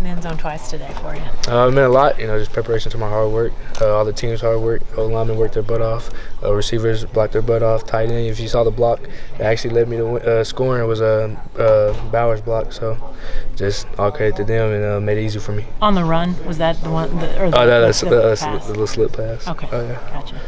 the end zone twice today for you? It meant a lot, just preparation to my hard work, all the team's hard work. Linemen worked their butt off, receivers blocked their butt off, tight end. If you saw the block, it actually led me to scoring. It was Bauer's block, so just all credit to them and made it easy for me. On the run, was that the one? That's the little slip pass. Okay, gotcha.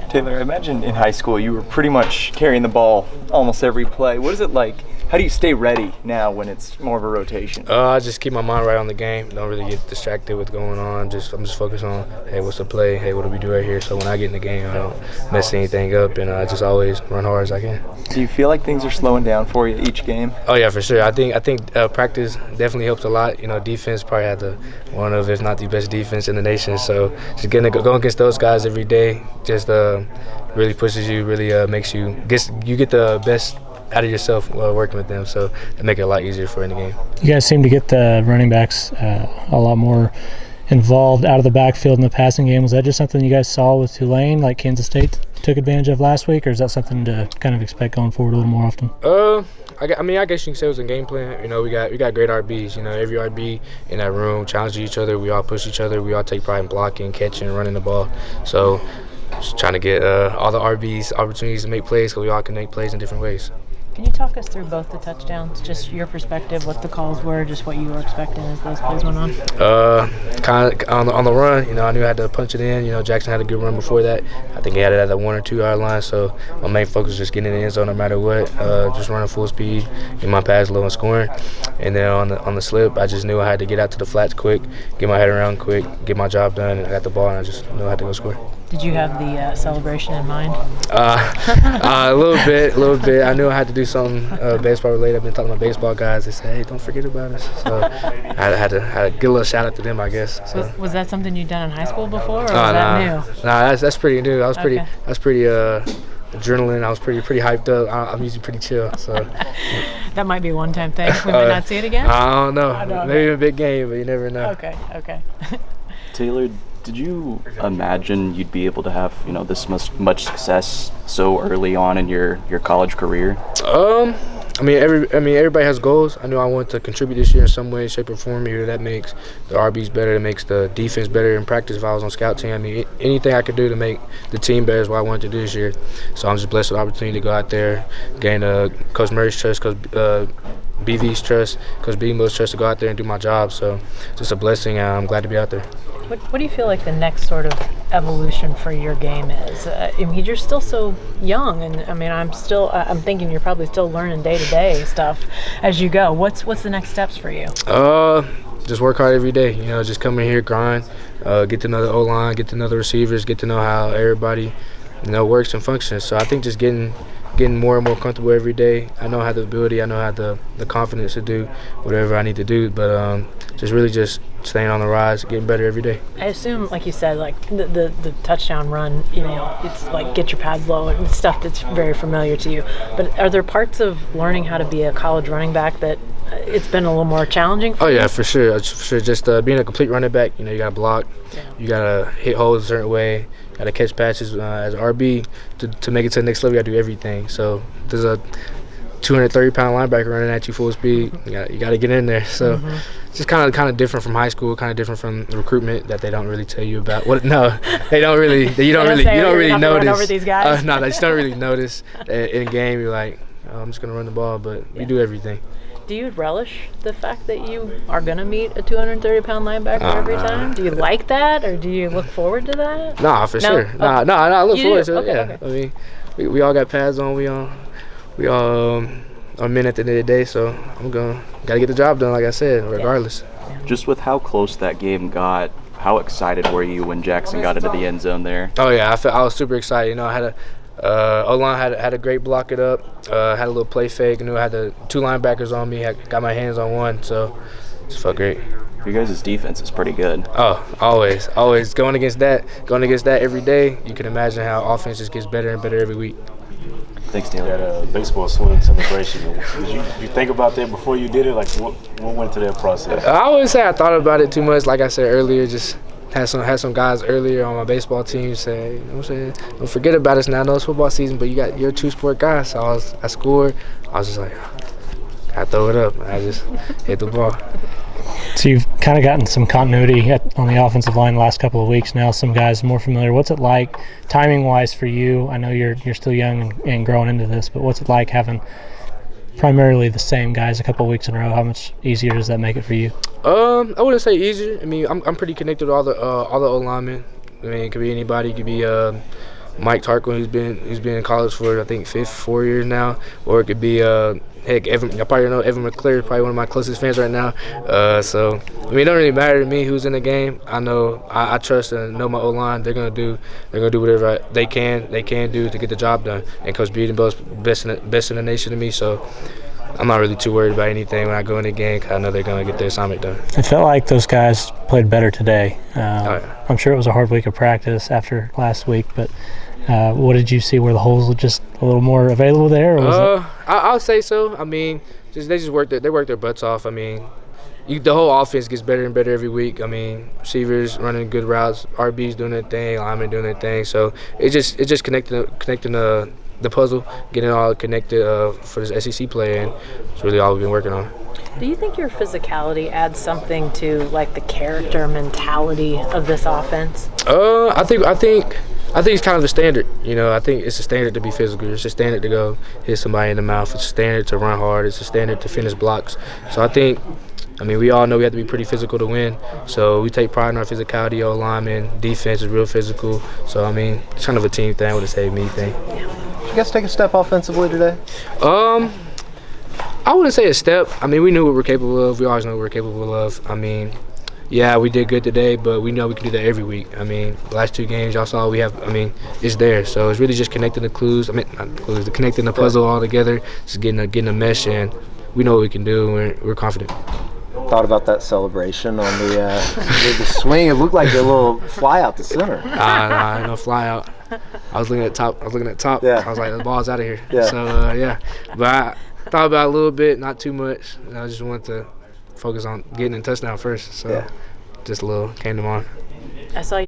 Taylor, I imagine in high school you were pretty much carrying the ball almost every play. What is it like? How do you stay ready now when it's more of a rotation? I just keep my mind right on the game. Don't really get distracted with going on. I'm just focused on, hey, what's the play? Hey, what do we do right here? So when I get in the game, I don't mess anything up, and I just always run hard as I can. Do you feel like things are slowing down for you each game? Oh yeah, for sure. I think practice definitely helps a lot. Defense probably had one of, if not the best defense in the nation. So just getting to go against those guys every day just really pushes you, really makes you get the best out of yourself working with them, so it make it a lot easier for any game. You guys seem to get the running backs a lot more involved out of the backfield in the passing game. Was that just something you guys saw with Tulane, like Kansas State took advantage of last week, or is that something to kind of expect going forward a little more often? I guess you can say it was a game plan. We got great RBs. Every RB in that room challenges each other. We all push each other. We all take pride in blocking, catching, running the ball. So just trying to get all the RBs opportunities to make plays, because we all can make plays in different ways. Can you talk us through both the touchdowns, just your perspective, what the calls were, just what you were expecting as those plays went on? Kind of on the run, I knew I had to punch it in. Jackson had a good run before that. I think he had it at the 1 or 2 yard line, so my main focus was just getting in the end zone no matter what, just running full speed, get my pass low and scoring. And then on the slip, I just knew I had to get out to the flats quick, get my head around quick, get my job done, and I got the ball, and I just knew I had to go score. Did you have the celebration in mind? A little bit. I knew I had to do something baseball related. I've been talking to my baseball guys. They said, "Hey, don't forget about us." So I had to give a little shout out to them, I guess. So. Was that something you'd done in high school before, or was that new? Nah, that's pretty new. I was pretty adrenaline. I was pretty hyped up. I'm usually pretty chill. So that might be a one-time thing. We might not see it again. I don't know. Maybe a big game, but you never know. Okay. Taylor, did you imagine you'd be able to have this much success so early on in your college career? Everybody has goals. I knew I wanted to contribute this year in some way, shape, or form. Either that makes the RBs better, that makes the defense better in practice. If I was on scout team, anything I could do to make the team better is what I wanted to do this year. So I'm just blessed with the opportunity to go out there, gain Coach Murray's trust, Coach BV's trust, Coach Beamo's trust to go out there and do my job. So just a blessing. I'm glad to be out there. What do you feel like the next sort of evolution for your game is? You're still so young, and I'm thinking you're probably still learning day-to-day stuff as you go. What's the next steps for you? Just work hard every day. Just come in here, grind, get to know the O-line, get to know the receivers, get to know how everybody works and functions. So I think just getting more and more comfortable every day. I know I have the ability, I know I have the confidence to do whatever I need to do, but just staying on the rise, getting better every day. I assume, like you said, like the touchdown run, it's like get your pads low and stuff that's very familiar to you. But are there parts of learning how to be a college running back that it's been a little more challenging for you? Oh yeah, for sure. Just being a complete running back, you got to block, you got to hit holes a certain way, got to catch passes as an RB. To make it to the next level, you got to do everything. So there's a 230-pound linebacker running at you full speed. You got to get in there. So just kind of different from high school, kind of different from the recruitment that they don't really tell you about. No, they don't really. You don't really notice. Over these guys? No, they just don't really notice. In game, you're like, I'm just gonna run the ball, but we do everything. Do you relish the fact that you are going to meet a 230-pound linebacker every time? Do you like that, or do you look forward to that? Nah, for sure. No, I look forward to it. Okay. Okay. We all got pads on. We all are men at the end of the day, so gotta get the job done, like I said, regardless. Yeah. Just with how close that game got, how excited were you when Jackson got into the end zone there? Oh yeah, I was super excited. I had O-line had a great block it up, had a little play fake. I knew I had the 2 linebackers on me, got my hands on one, so it just felt great. Your guys' defense is pretty good. Oh, always going against that every day. You can imagine how offense just gets better and better every week. Thanks, Taylor. That baseball swing celebration. Did you think about that before you did it? Like, what went into that process? I wouldn't say I thought about it too much. Like I said earlier, just had some guys earlier on my baseball team say, don't forget about us now. I know it's football season, but you're a 2-sport guy. So I scored. I was just like, I throw it up. I just hit the ball. So you've kind of gotten some continuity on the offensive line the last couple of weeks now. Some guys more familiar. What's it like timing-wise for you? I know you're still young and growing into this, but what's it like having primarily the same guys a couple of weeks in a row? How much easier does that make it for you? I wouldn't say easier. I mean, I'm pretty connected with all the O-linemen. I mean, it could be anybody. It could be Mike Tarquin, who's been in college for I think 4 years now, or it could be heck, Evan. I probably know Evan McClure, probably one of my closest fans right now. So I mean, it don't really matter to me who's in the game. I know I trust and know my O-line. They're gonna do whatever they can do to get the job done. And Coach Beatonbell's best in the nation to me. So I'm not really too worried about anything when I go in the game, 'cause I know they're going to get their assignment done. It felt like those guys played better today. Yeah. I'm sure it was a hard week of practice after last week, but what did you see? Were the holes just a little more available there? Or was I'll say so. I mean, they just work their butts off. I mean, the whole offense gets better and better every week. I mean, receivers running good routes, RBs doing their thing, linemen doing their thing. So it's just connecting the puzzle, getting it all connected for this SEC play, and it's really all we've been working on. Do you think your physicality adds something to like the character mentality of this offense? I think it's kind of the standard. You know, I think it's a standard to be physical. It's a standard to go hit somebody in the mouth. It's a standard to run hard. It's a standard to finish blocks. So I mean, we all know we have to be pretty physical to win. So we take pride in our physicality. O-lineman, defense is real physical. So I mean, it's kind of a team thing. I would say me thing. Did you guys take a step offensively today? I wouldn't say a step. I mean, we knew what we're capable of. We always know what we're capable of. I mean, yeah, we did good today, but we know we can do that every week. I mean, the last 2 games, y'all saw it's there. So it's really just connecting the clues. I mean, not the clues, connecting the puzzle all together, just getting a mesh, and we know what we can do, and we're confident. Thought about that celebration on the swing. It looked like a little fly out the center. Nah, no fly out. I was looking at top. Yeah. I was like, the ball's out of here. Yeah. So, yeah. But I thought about it a little bit, not too much. I just wanted to focus on getting a touchdown first. So just a little came to mind. I saw you